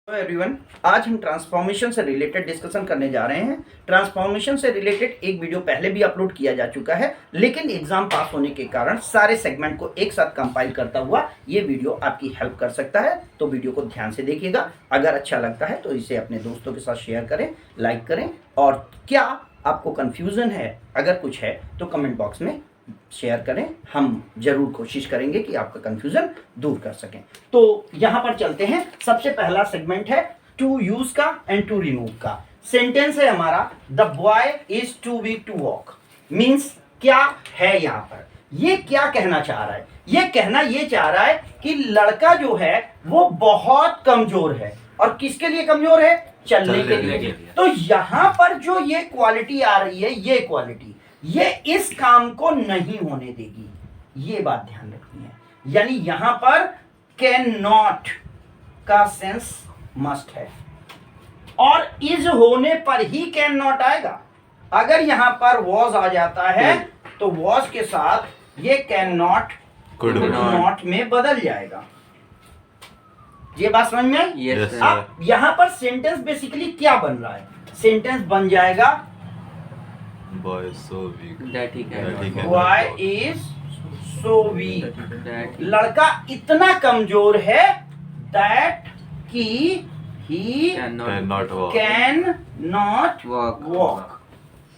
Hello everyone, आज हम transformation से रिलेटेड डिस्कशन करने जा रहे हैं। ट्रांसफॉर्मेशन से रिलेटेड एक वीडियो पहले भी अपलोड किया जा चुका है, लेकिन एग्जाम पास होने के कारण सारे सेगमेंट को एक साथ कंपाइल करता हुआ ये वीडियो आपकी हेल्प कर सकता है। तो वीडियो को ध्यान से देखिएगा। अगर अच्छा लगता है तो इसे अपने दोस्तों के साथ शेयर करें, लाइक करें, और क्या आपको कन्फ्यूज़न है, अगर कुछ है तो कमेंट बॉक्स में शेयर करें। हम जरूर कोशिश करेंगे कि आपका कंफ्यूजन दूर कर सकें। तो यहां पर चलते हैं। सबसे पहला सेगमेंट है टू यूज का एंड टू रिमूव का। सेंटेंस है हमारा, the boy is too weak to walk. Means क्या है यहां पर, ये क्या कहना चाह रहा है? ये कहना ये चाह रहा है कि लड़का जो है वो बहुत कमजोर है। और किसके लिए कमजोर है? चलने के लिए। तो यहां पर जो ये क्वालिटी आ रही है, ये क्वालिटी, ये इस काम को नहीं होने देगी। ये बात ध्यान रखनी है। यानी यहां पर कैन नॉट का सेंस मस्ट है, और इज होने पर ही कैन नॉट आएगा। अगर यहां पर वॉज आ जाता है तो वॉज के साथ ये कैन नॉट कुड नॉट में बदल जाएगा। ये बात समझ में आई? Yes, अब यहां पर सेंटेंस बेसिकली क्या बन रहा है? सेंटेंस बन जाएगा Boy is so weak. That he cannot. Why is so weak? That लड़का इतना कमजोर है that कि he Cannot walk. cannot walk. walk।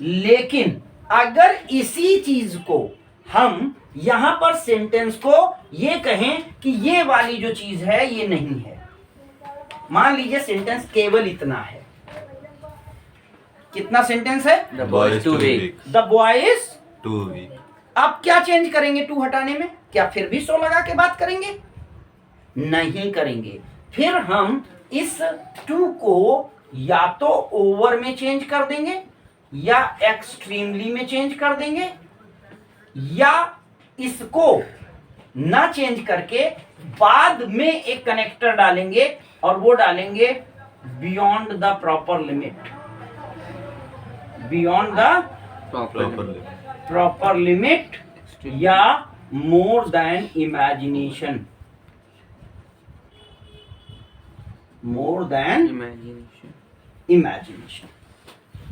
लेकिन अगर इसी चीज को हम यहां पर सेंटेंस को ये कहें कि ये वाली जो चीज है ये नहीं है। मान लीजिए सेंटेंस केवल इतना है। कितना सेंटेंस है? The boy is too weak. The boy is. Too weak. अब क्या चेंज करेंगे टू हटाने में? क्या फिर भी सो लगा के बात करेंगे? नहीं करेंगे। फिर हम इस टू को या तो ओवर में चेंज कर देंगे, या एक्सट्रीमली में चेंज कर देंगे, या इसको ना चेंज करके बाद में एक कनेक्टर डालेंगे, और वो डालेंगे beyond the proper limit. Beyond the Properly. Proper limit, या more than imagination. More than imagination. Imagination.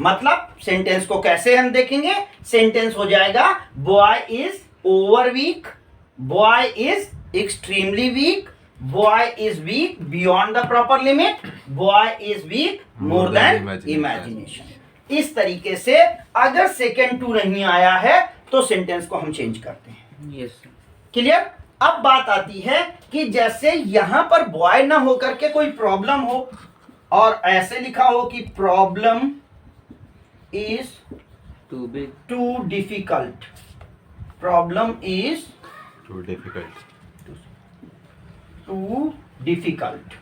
मतलब सेंटेंस को कैसे हम देखेंगे? सेंटेंस हो जाएगा boy is over weak, boy is extremely weak, boy is weak beyond the proper limit, boy is weak more than imagination. इस तरीके से अगर सेकेंड टू नहीं आया है तो सेंटेंस को हम चेंज करते हैं। Yes, sir. क्लियर? अब बात आती है कि जैसे यहां पर बॉय ना होकर के कोई प्रॉब्लम हो, और ऐसे लिखा हो कि problem is Too big. Too difficult. Problem is Too difficult. Too difficult.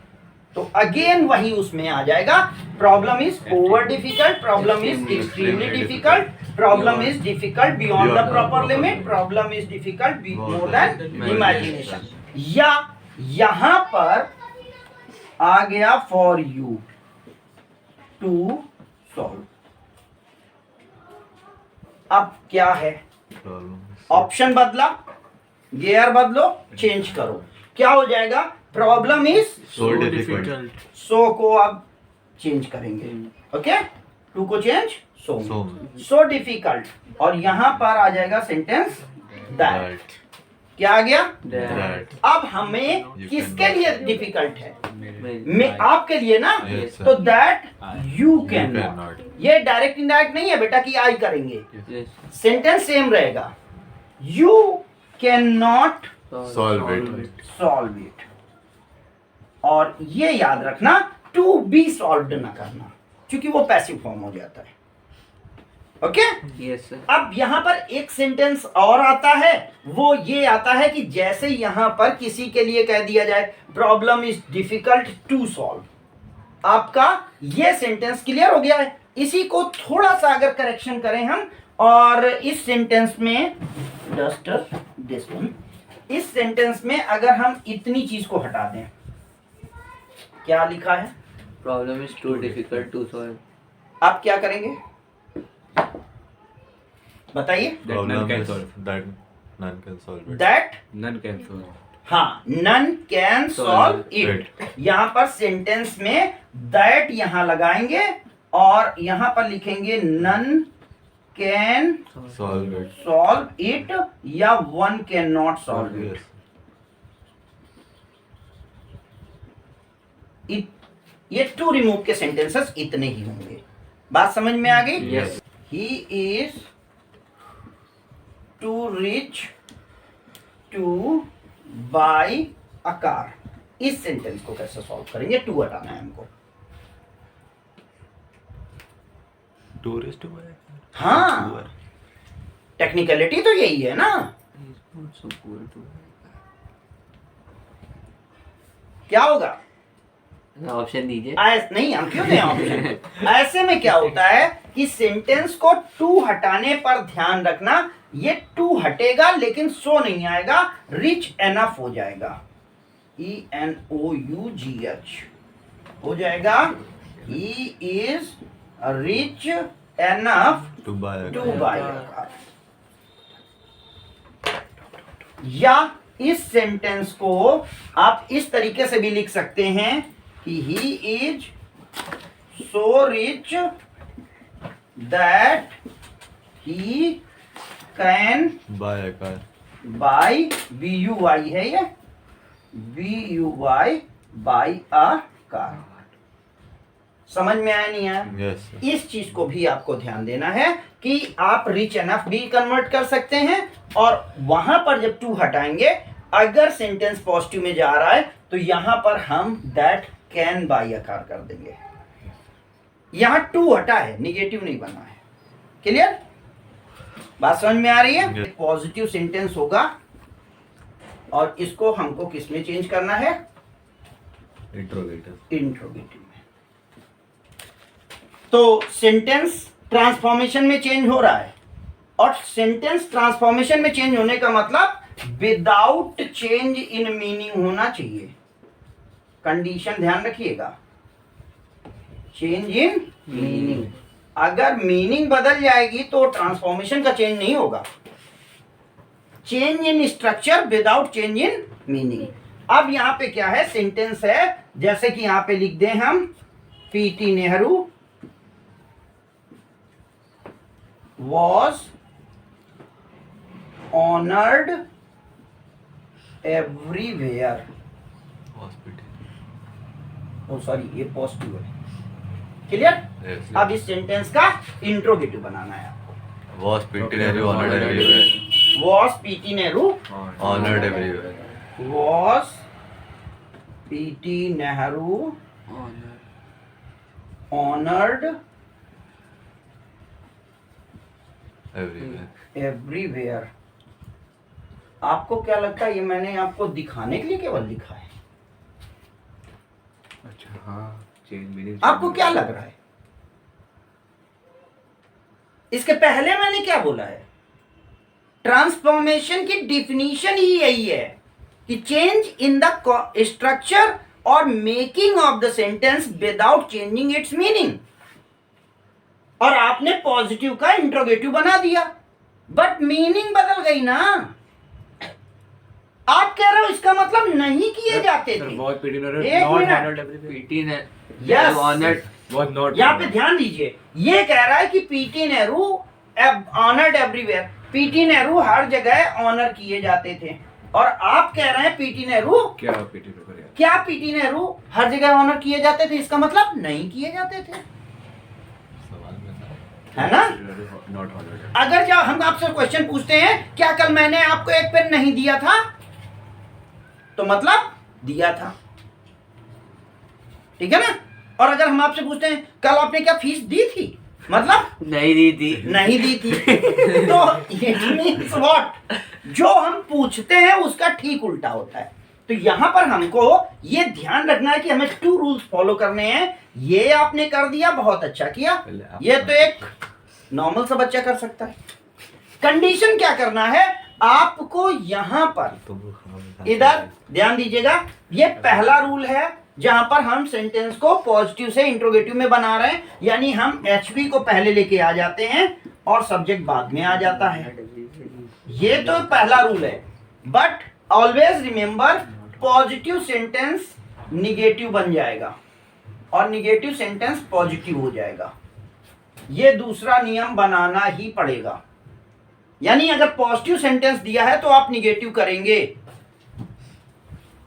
तो अगेन वही उसमें आ जाएगा। Problem is over difficult, problem is extremely difficult, problem is difficult beyond the proper limit, problem is difficult more than imagination. या यहां पर आ गया for you to solve. अब क्या है? Problem is ऑप्शन बदला, गियर बदलो, चेंज करो। क्या हो जाएगा? Problem is so difficult. सो को अब चेंज करेंगे। ओके, टू को चेंज सो। सो डिफिकल्ट, और यहां पर आ जाएगा सेंटेंस दैट। That. क्या आ गया? That. अब हमें किसके लिए डिफिकल्ट है? मैं Right. आपके लिए ना। Yes, sir. तो that you You can cannot. Not. ये डायरेक्ट इनडायरेक्ट नहीं है बेटा कि आई करेंगे। Yes. सेंटेंस सेम रहेगा। You can not Solve it. Solve it. और ये याद रखना, टू बी सॉल्व्ड ना करना, क्योंकि वो पैसिव फॉर्म हो जाता है। ओके? Yes, sir. अब यहां पर एक सेंटेंस और आता है, वो ये आता है कि जैसे यहां पर किसी के लिए कह दिया जाए problem is difficult to solve. आपका ये सेंटेंस क्लियर हो गया है। इसी को थोड़ा सा अगर करेक्शन करें हम, और इस सेंटेंस में जस्ट दिस वन, इस सेंटेंस में अगर हम इतनी चीज को हटा दें, क्या लिखा है? Problem is too difficult to solve. आप क्या करेंगे बताइए? Problem none can is solve. that none can solve it. That None can solve. हाँ, none can solve it। यहाँ पर सेंटेंस में that यहाँ लगाएंगे और यहाँ पर लिखेंगे none can Solve it. solve it या one cannot solve it। ये टू रिमूव के सेंटेंसेस इतने ही होंगे। बात समझ में आ गई? Yes. He is too rich to buy a car. इस सेंटेंस को कैसे सॉल्व करेंगे? टू हटाना है हमको। Tourist हुआ है। हाँ, टेक्निकलिटी तो यही है ना। He's not so poor to क्या होगा? ऑप्शन दीजिए। नहीं, हम क्यों दें ऑप्शन? ऐसे में क्या होता है कि सेंटेंस को टू हटाने पर ध्यान रखना, ये टू हटेगा लेकिन सो नहीं आएगा, रिच एनफ हो जाएगा। ENOUGH हो जाएगा। He is rich enough To buy a to car. Buy या इस सेंटेंस को आप इस तरीके से भी लिख सकते हैं कि he is so rich that he can Buy a car. Buy BUY है ये BUY बाय अ कार। समझ में आया नहीं आया? Yes. sir. इस चीज को भी आपको ध्यान देना है कि आप रिच एनफ भी कन्वर्ट कर सकते हैं और वहां पर जब टू हटाएंगे, अगर सेंटेंस पॉजिटिव में जा रहा है तो यहां पर हम that can buy a car कर देंगे। यहां टू हटा है, निगेटिव नहीं बना है। क्लियर? बात समझ में आ रही है? Yes. पॉजिटिव सेंटेंस होगा और इसको हमको किस में चेंज करना है? Interrogative. इंट्रोगेटिव में। तो सेंटेंस ट्रांसफॉर्मेशन में चेंज हो रहा है और सेंटेंस ट्रांसफॉर्मेशन में चेंज होने का मतलब विदाउट चेंज इन मीनिंग होना चाहिए। कंडीशन ध्यान रखिएगा, चेंज इन मीनिंग। अगर मीनिंग बदल जाएगी तो ट्रांसफॉर्मेशन का चेंज नहीं होगा। Change in structure without change in meaning. अब यहां पे क्या है? सेंटेंस है, जैसे कि यहां पे लिख दें हम, PT Nehru was honored everywhere। Hospital. Oh sorry, ये पॉजिटिव है। क्लियर? Yes. अब इस सेंटेंस का इंट्रोगेटिव बनाना है आपको। Was P.T. Nehru honored everywhere. was PT Nehru Honored everywhere. was PT Nehru Honor. honored Everywhere. Everywhere. आपको क्या लगता है ये मैंने आपको दिखाने के लिए केवल लिखा है? अच्छा हाँ, चेंज मीनिंग। आपको क्या लग रहा है? इसके पहले मैंने क्या बोला है? ट्रांसफॉर्मेशन की डिफिनीशन ही यही है कि चेंज इन द स्ट्रक्चर और making of the sentence without changing it's meaning. और आपने पॉजिटिव का इंट्रोगेटिव बना दिया, बट मीनिंग बदल गई ना। आप कह रहे हो इसका मतलब नहीं किए जाते थे। बहुत पीटी नेहरू एक not minute. Honoured everywhere. PT ने Yes. ऑनर्ड बहुत नॉट। यहाँ पे ध्यान दीजिए, ये कह रहा है कि PT Nehru honoured everywhere. PT Nehru हर जगह ऑनर किए जाते थे और आप कह रहे हैं पीटी नेहरू, क्या पीटी पेपर यार? क्या पीटी नेहरू हर जगह ऑनर किए जाते थे? इसका मतलब नहीं किए जाते थे, सवाल में है ना? Not honoured. अगर जब हम आपसे क्वेश्चन पूछते हैं क्या कल मैंने आपको एक पेन नहीं दिया था, तो मतलब दिया था, ठीक है ना? और अगर हम आपसे पूछते हैं कल आपने क्या फीस दी थी, मतलब नहीं दी थी। नहीं दी थी। तो it means what? जो हम पूछते हैं उसका ठीक उल्टा होता है। तो यहां पर हमको ये ध्यान रखना है कि हमें टू रूल्स फॉलो करने हैं। ये आपने कर दिया, बहुत अच्छा किया। ये तो एक नॉर्मल सा बच्चा कर सकता है। कंडीशन क्या करना है आपको यहां पर, तो वो खराब इधर ध्यान दीजिएगा, ये पहला रूल है जहां पर हम सेंटेंस को पॉजिटिव से इंट्रोगेटिव में बना रहे हैं, यानी हम एचबी को पहले लेके आ जाते हैं और सब्जेक्ट बाद में आ जाता है। ये तो पहला रूल है, but always remember positive sentence negative बन जाएगा और निगेटिव सेंटेंस पॉजिटिव हो जाएगा। ये दूसरा नियम बनाना ही पड़ेगा। यानी अगर पॉजिटिव सेंटेंस दिया है तो आप निगेटिव करेंगे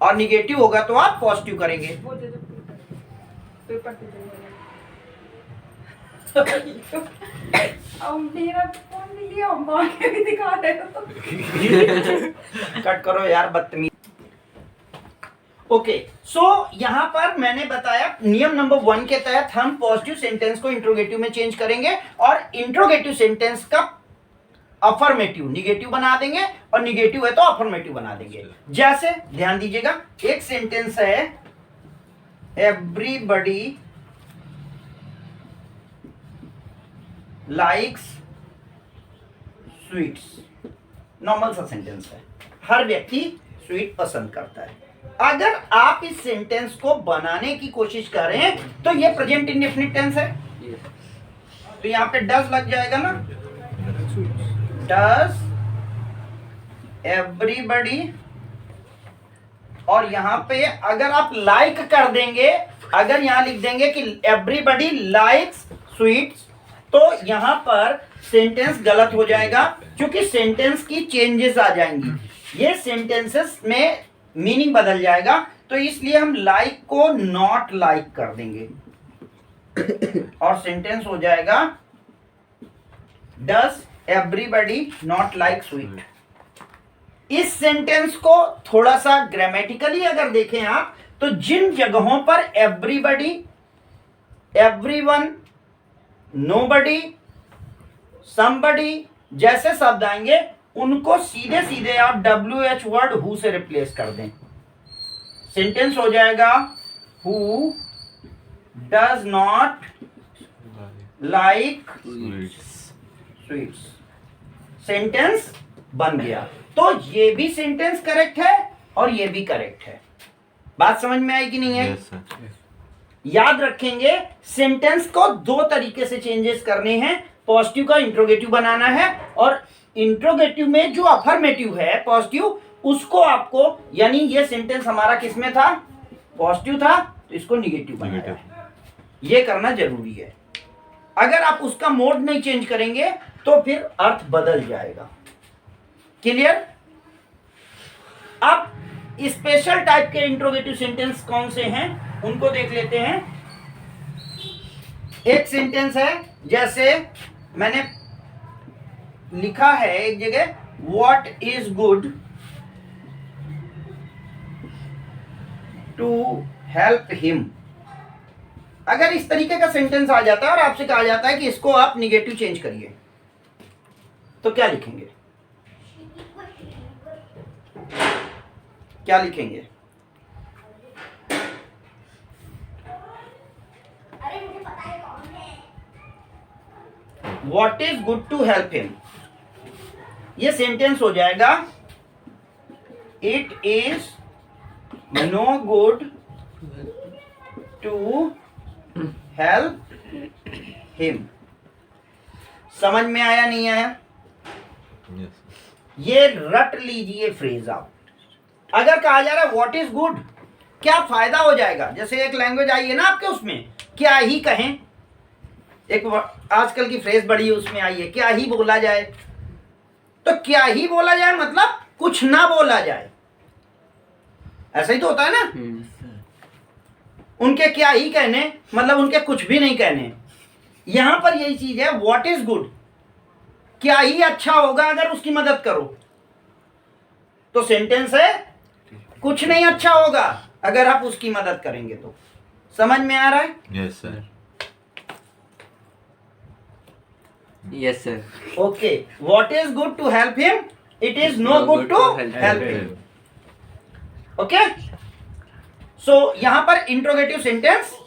और निगेटिव होगा तो आप पॉजिटिव करेंगे। वो दे दो पेपर दे दो। अब मेरा फोन भी लिया, माँ के भी दिखा रहे हो। कट करो यार, बदतमीज। ओके, सो यहां पर मैंने बताया नियम नंबर 1 के तहत हम पॉजिटिव सेंटेंस को इंट्रोगेटिव में चेंज करेंगे और इंट्रोगेटिव सेंटेंस का अफर्मेटिव निगेटिव बना देंगे और निगेटिव है तो अफर्मेटिव बना देंगे। जैसे ध्यान दीजिएगा, एक सेंटेंस है एवरीबडी लाइक्स स्वीट्स। नॉर्मल सा सेंटेंस है, हर व्यक्ति स्वीट पसंद करता है। अगर आप इस सेंटेंस को बनाने की कोशिश कर रहे हैं तो ये प्रेजेंट इंडेफिनिट टेंस है, तो यहां पे डज लग जाएगा ना, डज एवरीबडी। और यहां पे अगर आप लाइक कर देंगे, अगर यहां लिख देंगे कि एवरीबडी लाइक्स स्वीट्स, तो यहां पर सेंटेंस गलत हो जाएगा क्योंकि सेंटेंस की चेंजेस आ जाएंगी। ये सेंटेंसेस में मीनिंग बदल जाएगा, तो इसलिए हम लाइक को नॉट लाइक कर देंगे और सेंटेंस हो जाएगा does everybody not like sweet. इस सेंटेंस को थोड़ा सा ग्रामेटिकली अगर देखें आप, तो जिन जगहों पर एवरीबडी, एवरीवन, नोबडी, समबडी जैसे शब्द आएंगे उनको सीधे सीधे आप WH वर्ड हु से रिप्लेस कर दें। सेंटेंस हो जाएगा who does not like sweets. Sentence बन गया। तो ये भी सेंटेंस करेक्ट है और ये भी करेक्ट है। बात समझ में आई कि नहीं है? Yes, sir. याद रखेंगे, सेंटेंस को दो तरीके से चेंजेस करने हैं। पॉजिटिव का इंट्रोगेटिव बनाना है और इंट्रोगेटिव में जो अफर्मेटिव है पॉजिटिव, उसको आपको, यानी ये सेंटेंस हमारा किसमें था? पॉजिटिव था, तो इसको निगेटिव बनाया है। ये करना जरूरी है। अगर आप उसका मोड नहीं चेंज करेंगे तो फिर अर्थ बदल जाएगा। क्लियर? अब स्पेशल टाइप के इंट्रोगेटिव सेंटेंस कौन से हैं उनको देख लेते हैं। एक सेंटेंस है, जैसे मैंने लिखा है एक जगह, what is good to help him. अगर इस तरीके का सेंटेंस आ जाता है और आपसे कहा जाता है कि इसको आप निगेटिव चेंज करिए, तो क्या लिखेंगे? क्या लिखेंगे? What is good to help him? ये सेंटेंस हो जाएगा It is no good to help him। समझ में आया नहीं आया? Yes. ये रट लीजिए फ्रेज आप। अगर कहा जा रहा है व्हाट इज गुड, क्या फायदा हो जाएगा? जैसे एक लैंग्वेज आई है ना आपके, उसमें क्या ही कहें, एक आजकल की फ्रेज बड़ी उसमें आई है, क्या ही बोला जाए। तो क्या ही बोला जाए मतलब कुछ ना बोला जाए, ऐसा ही तो होता है ना। उनके क्या ही कहने मतलब उनके कुछ भी नहीं कहने। यहां पर यही चीज है, व्हाट इज गुड, क्या ही अच्छा होगा अगर उसकी मदद करो। तो सेंटेंस है कुछ नहीं अच्छा होगा अगर आप उसकी मदद करेंगे। तो समझ में आ रहा है? Yes, sir. Yes, sir. Okay, what is good to help him, it is no good to help him. Okay, so यहां पर इंट्रोगेटिव सेंटेंस।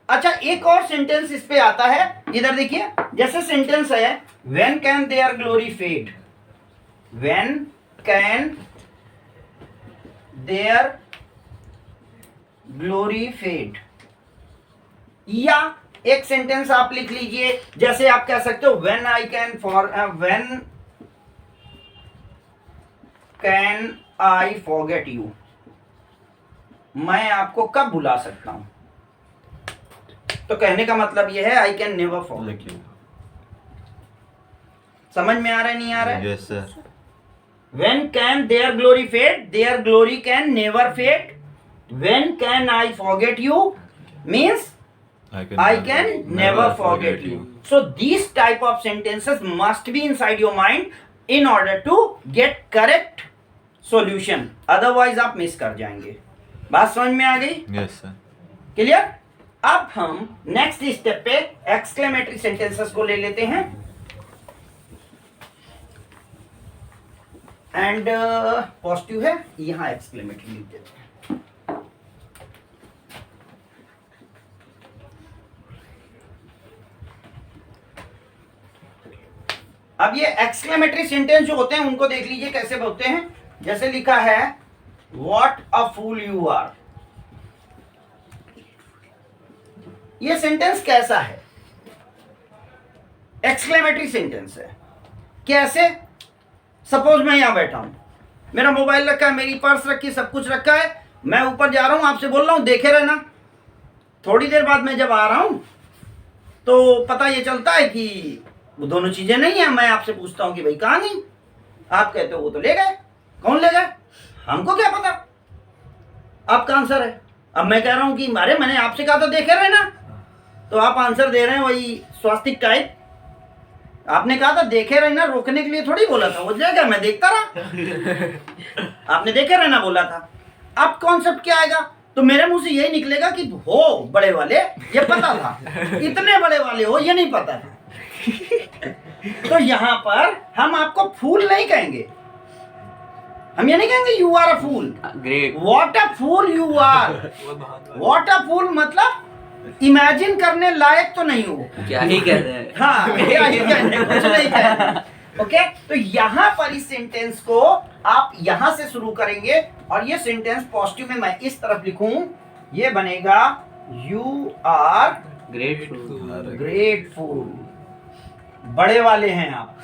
अच्छा, एक और सेंटेंस इस पे आता है, इधर देखिए। जैसे सेंटेंस है when can their glory fade, when can their glory fade. या एक सेंटेंस आप लिख लीजिए, जैसे आप कह सकते हो when I can for when can I forget you, मैं आपको कब भुला सकता हूं? तो कहने का मतलब यह है I can never forget you. समझ में आ रहा है नहीं आ रहा है? Yes, sir. When can their glory fade? Their glory can never fade. When can I forget you? Means I can never forget you. So these type of sentences must be inside your mind in order to get correct solution. Otherwise आप miss कर जाएंगे। बात समझ में आ गई? Yes, sir. Clear? अब हम नेक्स्ट स्टेप पे एक्सक्लेमेटरी सेंटेंसेस को ले लेते हैं। एंड पॉजिटिव है, यहां एक्सक्लेमेटरी लिख देते हैं। अब ये एक्सक्लेमेटरी सेंटेंस जो होते हैं उनको देख लीजिए कैसे बोलते हैं। जैसे लिखा है what a fool you are. ये सेंटेंस कैसा है? एक्सक्लेमेटरी सेंटेंस है। कैसे? सपोज मैं यहां बैठा हूं, मेरा मोबाइल रखा है, मेरी पर्स रखी, सब कुछ रखा है, मैं ऊपर जा रहा हूं, आपसे बोल रहा हूं देखे रहना। थोड़ी देर बाद मैं जब आ रहा हूं तो पता ये चलता है कि वो दोनों चीजें नहीं है। मैं आपसे पूछता हूं कि भाई कहां गई? आप कहते हो वो तो ले गए। कौन ले गए? हमको क्या पता? आपका आंसर है। अब मैं कह रहा हूं कि अरे मैंने आपसे कहा था देखे रहना, तो आप आंसर दे रहे हैं वही स्वास्तिक टाइप। आपने कहा था देखे रहना, रोकने के लिए थोड़ी बोला था, वो जाएगा मैं देखता रहा। आपने देखे रहना बोला था। अब कॉन्सेप्ट क्या आएगा? तो मेरे मुंह से यही निकलेगा कि हो बड़े वाले, ये पता था, इतने बड़े वाले हो ये नहीं पता था। तो यहां पर हम आपको फूल नहीं कहेंगे, हम ये नहीं कहेंगे you are a fool. Great. What a fool you are. What a fool मतलब इमेजिन करने लायक तो नहीं हो। क्या ही कह रहे हैं। हाँ, क्या ही कहने, कुछ नहीं कहने। ओके, तो यहां पर इस सेंटेंस को आप यहां से शुरू करेंगे और ये सेंटेंस पॉजिटिव में मैं इस तरफ लिखूं, ये बनेगा यू आर ग्रेटफुल। ग्रेटफुल। बड़े वाले हैं आप।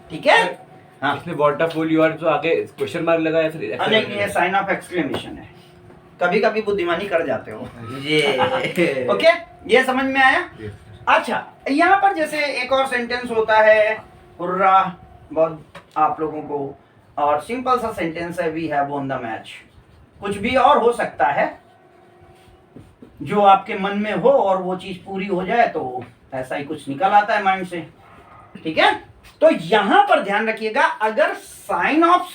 ठीक है? हाँ, इसमें what a fool you are जो आगे क्वेश्चन मार्क लगा है फिर नहीं ये साइन ऑफ एक्सक्लेमेशन है। कभी कभी बुद्धिमानी कर जाते हो। ये ओके, ये समझ में आया? अच्छा, यहाँ पर जैसे एक और सेंटेंस होता है हुर्रा, बहुत आप लोगों को, और सिंपल सा सेंटेंस है we have won the match. कुछ भी और हो सकता है जो आपके मन में हो और वो चीज पूरी हो जाए तो ऐसा ही कुछ निकल आता है माइंड से। ठीक है? तो यहां पर ध्यान रखिएगा, अगर साइन ऑफ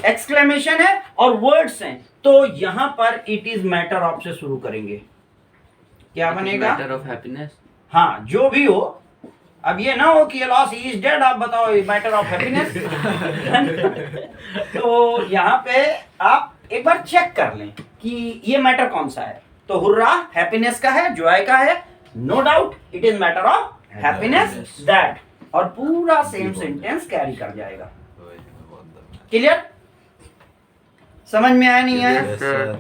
एक्सक्लेमेशन है और वर्ड्स हैं तो यहां पर इट इज मैटर ऑफ से शुरू करेंगे। क्या बनेगा? Matter of happiness. हाँ, जो भी हो। अब ये ना हो कि लॉस इज डेड, आप बताओ मैटर ऑफ हैप्पीनेस। तो यहाँ पे आप एक बार चेक कर लें कि ये मैटर कौन सा है। तो हुर्रा हैप्पीनेस का है, जॉय का है, no doubt it is matter of happiness that, और पूरा सेम सेंटेंस कैरी कर जाएगा। क्लियर? समझ में आया नहीं आया? Yes, sir.